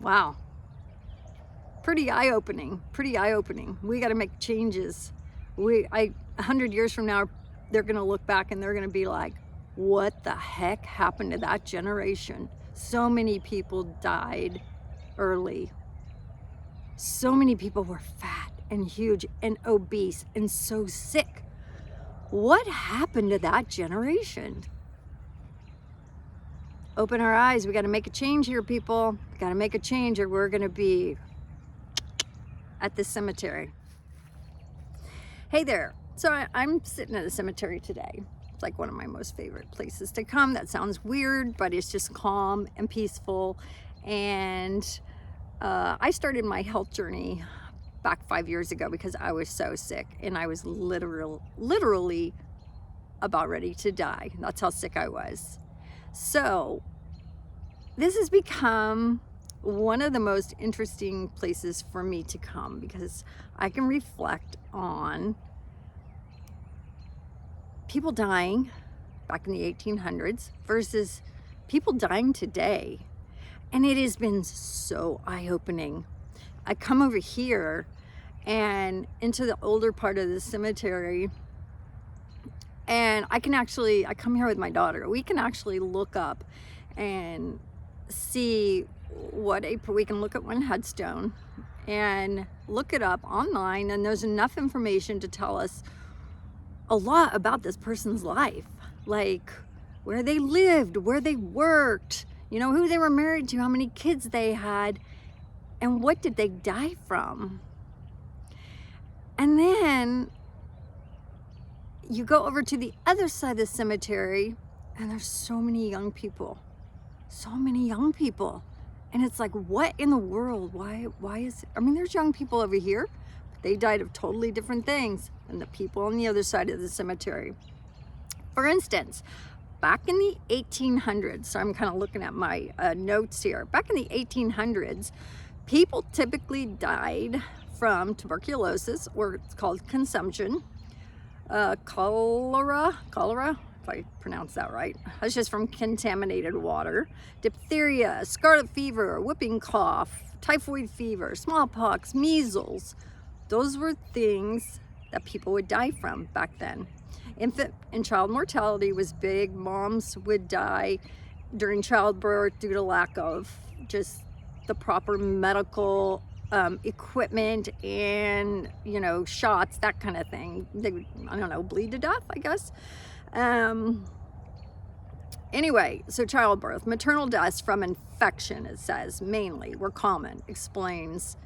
Wow. Pretty eye-opening, pretty eye-opening. We got to make changes. 100 years from now, they're going to look back and they're going to be like, what the heck happened to that generation? So many people died early. So many people were fat and huge and obese and so sick. What happened to that generation? Open our eyes. We got to make a change here, people. We got to make a change or we're going to be at the cemetery. Hey there. So I'm sitting at a cemetery today. It's like one of my most favorite places to come. That sounds weird, but it's just calm and peaceful. And I started my health journey back 5 years ago because I was so sick and I was literally about ready to die. That's how sick I was. So this has become one of the most interesting places for me to come because I can reflect on people dying back in the 1800s versus people dying today. And it has been so eye-opening. I come over here and into the older part of the cemetery, and I come here with my daughter. We can actually look up and see we can look at one headstone and look it up online, and there's enough information to tell us a lot about this person's life, like where they lived, where they worked, who they were married to, how many kids they had, and what did they die from. And then you go over to the other side of the cemetery and there's so many young people. And it's like, what in the world? Why is it? There's young people over here, but they died of totally different things than the people on the other side of the cemetery. For instance, back in the 1800s, so I'm kind of looking at my notes here. Back in the 1800s, people typically died from tuberculosis, or it's called consumption, cholera, if I pronounce that right. That's just from contaminated water. Diphtheria, scarlet fever, whooping cough, typhoid fever, smallpox, measles. Those were things that people would die from back then. Infant and child mortality was big. Moms would die during childbirth due to lack of just the proper medical equipment and, shots, that kind of thing. They would, bleed to death, I guess. Anyway, so childbirth, maternal deaths from infection, it says, mainly were common. Explains,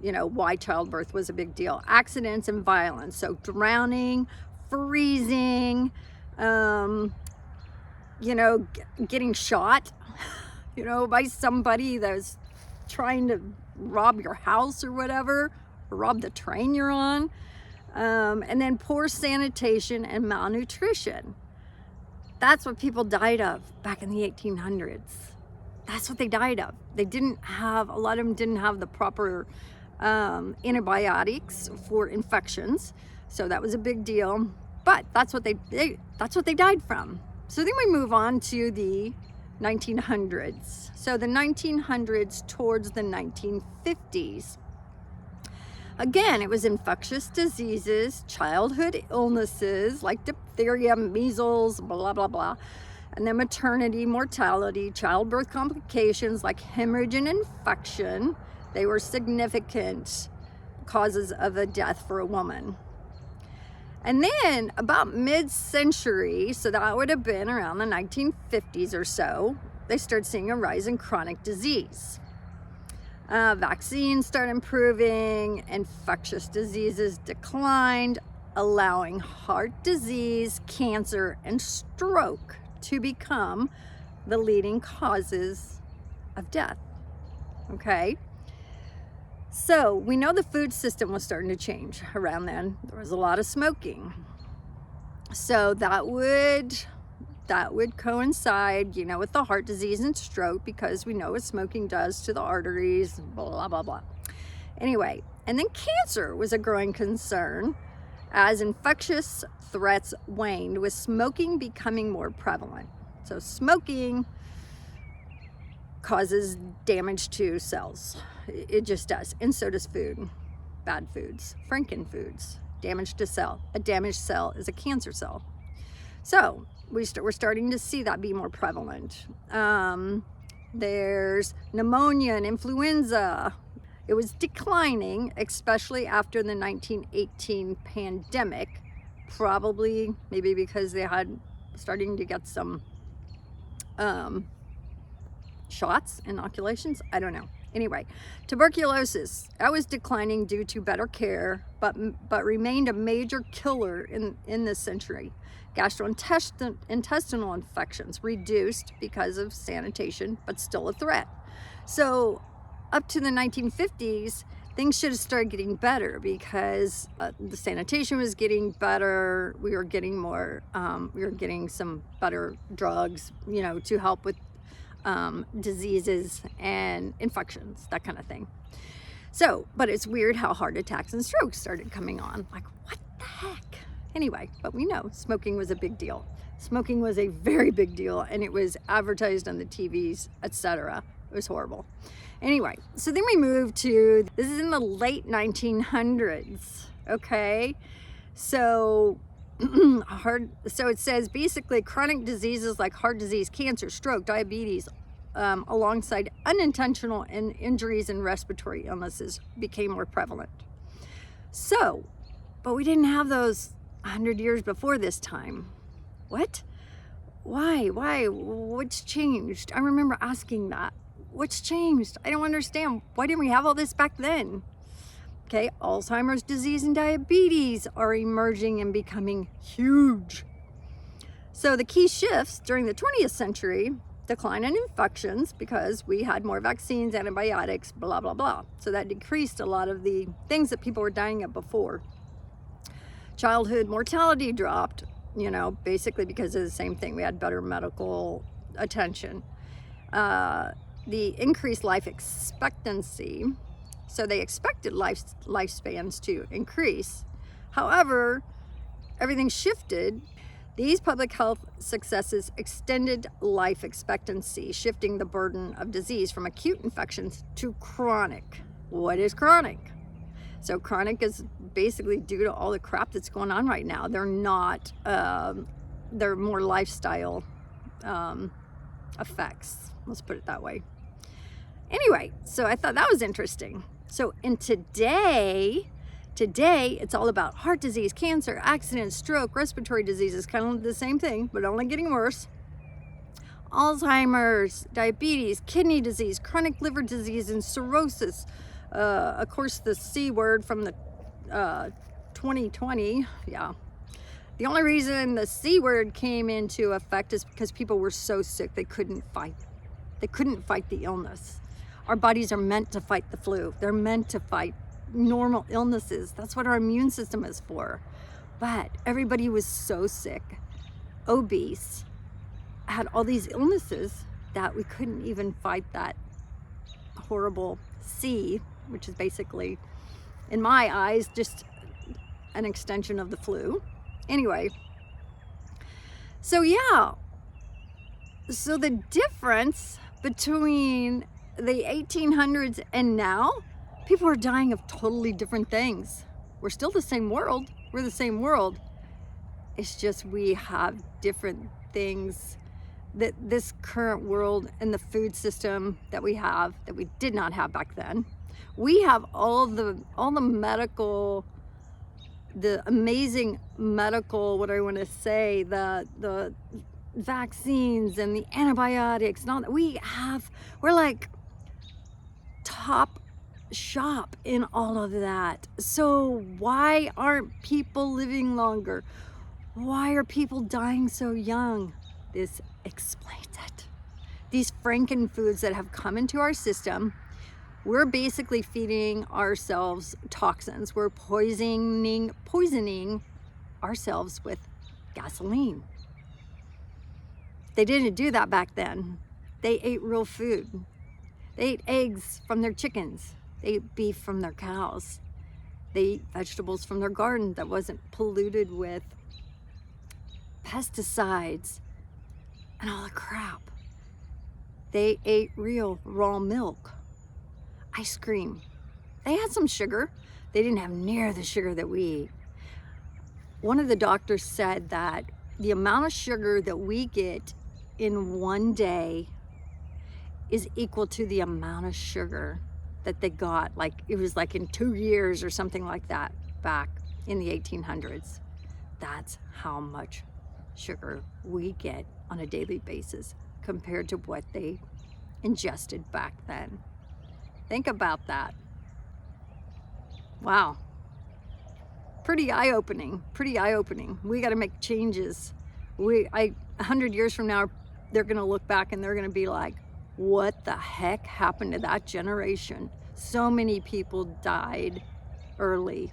why childbirth was a big deal. Accidents and violence, so drowning, freezing, getting shot, by somebody that was trying to rob your house or whatever, or rob the train you're on. And then poor sanitation and malnutrition. That's what people died of back in the 1800s. That's what they died of. A lot of them didn't have the proper antibiotics for infections. So that was a big deal. But that's what they died from. So then we move on to the 1900s. So the 1900s towards the 1950s. Again, it was infectious diseases, childhood illnesses like diphtheria, measles, blah, blah, blah. And then maternity, mortality, childbirth complications like hemorrhage and infection. They were significant causes of a death for a woman. And then about mid-century, so that would have been around the 1950s or so, they started seeing a rise in chronic disease. Vaccines started improving, infectious diseases declined, allowing heart disease, cancer, and stroke to become the leading causes of death. Okay? So we know the food system was starting to change around then. There was a lot of smoking. So that would coincide, with the heart disease and stroke, because we know what smoking does to the arteries, blah, blah, blah. Anyway, and then cancer was a growing concern as infectious threats waned, with smoking becoming more prevalent. So smoking causes damage to cells. It just does. And so does food. Bad foods, Franken foods, damage to cell. A damaged cell is a cancer cell. So we're starting to see that be more prevalent. There's pneumonia and influenza. It was declining, especially after the 1918 pandemic, probably maybe because they had starting to get some shots, inoculations, I don't know. Anyway, tuberculosis, that was declining due to better care, but remained a major killer in this century. Gastrointestinal infections reduced because of sanitation, but still a threat. So up to the 1950s, things should have started getting better because the sanitation was getting better. We were getting more, we were getting some better drugs, you know, to help with diseases and infections, that kind of thing. So, but it's weird how heart attacks and strokes started coming on. Like, what the heck? Anyway, but we know smoking was a big deal. Smoking was a very big deal, and it was advertised on the TVs, etc. It was horrible. Anyway, so then we moved to, this is in the late 1900s, okay? So so it says basically chronic diseases like heart disease, cancer, stroke, diabetes, alongside unintentional injuries and respiratory illnesses became more prevalent. So, but we didn't have those 100 years before this time. What? Why? What's changed? I remember asking that. What's changed? I don't understand. Why didn't we have all this back then? Okay, Alzheimer's disease and diabetes are emerging and becoming huge. So the key shifts during the 20th century, decline in infections because we had more vaccines, antibiotics, blah, blah, blah. So that decreased a lot of the things that people were dying of before. Childhood mortality dropped, you know, basically because of the same thing. We had better medical attention. The increased life expectancy, so they expected lifespans to increase. However, everything shifted. These public health successes extended life expectancy, shifting the burden of disease from acute infections to chronic. What is chronic? So chronic is basically due to all the crap that's going on right now. They're not, they're more lifestyle effects. Let's put it that way. Anyway, so I thought that was interesting. So in today it's all about heart disease, cancer, accidents, stroke, respiratory diseases, kind of the same thing, but only getting worse. Alzheimer's, diabetes, kidney disease, chronic liver disease, and cirrhosis. Of course, the C word from the 2020, yeah. The only reason the C word came into effect is because people were so sick they couldn't fight. They couldn't fight the illness. Our bodies are meant to fight the flu. They're meant to fight normal illnesses. That's what our immune system is for. But everybody was so sick, obese, had all these illnesses that we couldn't even fight that horrible C, which is basically, in my eyes, just an extension of the flu. Anyway, so yeah, so the difference between the 1800s and now, people are dying of totally different things. We're still the same world. We're the same world. It's just we have different things that this current world and the food system that we have that we did not have back then. We have all the medical, the amazing medical, what do I want to say, the vaccines and the antibiotics and all that. We're like top shop in all of that. So why aren't people living longer? Why are people dying so young? This explains it. These Franken foods that have come into our system, we're basically feeding ourselves toxins. We're poisoning ourselves with gasoline. They didn't do that back then. They ate real food. They ate eggs from their chickens. They ate beef from their cows. They eat vegetables from their garden that wasn't polluted with pesticides and all the crap. They ate real raw milk, ice cream. They had some sugar. They didn't have near the sugar that we eat. One of the doctors said that the amount of sugar that we get in one day is equal to the amount of sugar that they got. Like, it was like in 2 years or something like that back in the 1800s. That's how much sugar we get on a daily basis compared to what they ingested back then. Think about that. Wow. Pretty eye-opening, pretty eye-opening. We got to make changes. 100 years from now, they're going to look back and they're going to be like, what the heck happened to that generation? So many people died early.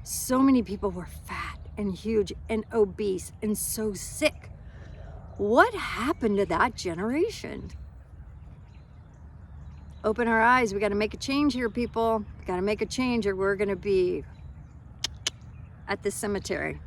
So many people were fat and huge and obese and so sick. What happened to that generation? Open our eyes. We got to make a change here, people. We got to make a change or we're going to be at the cemetery.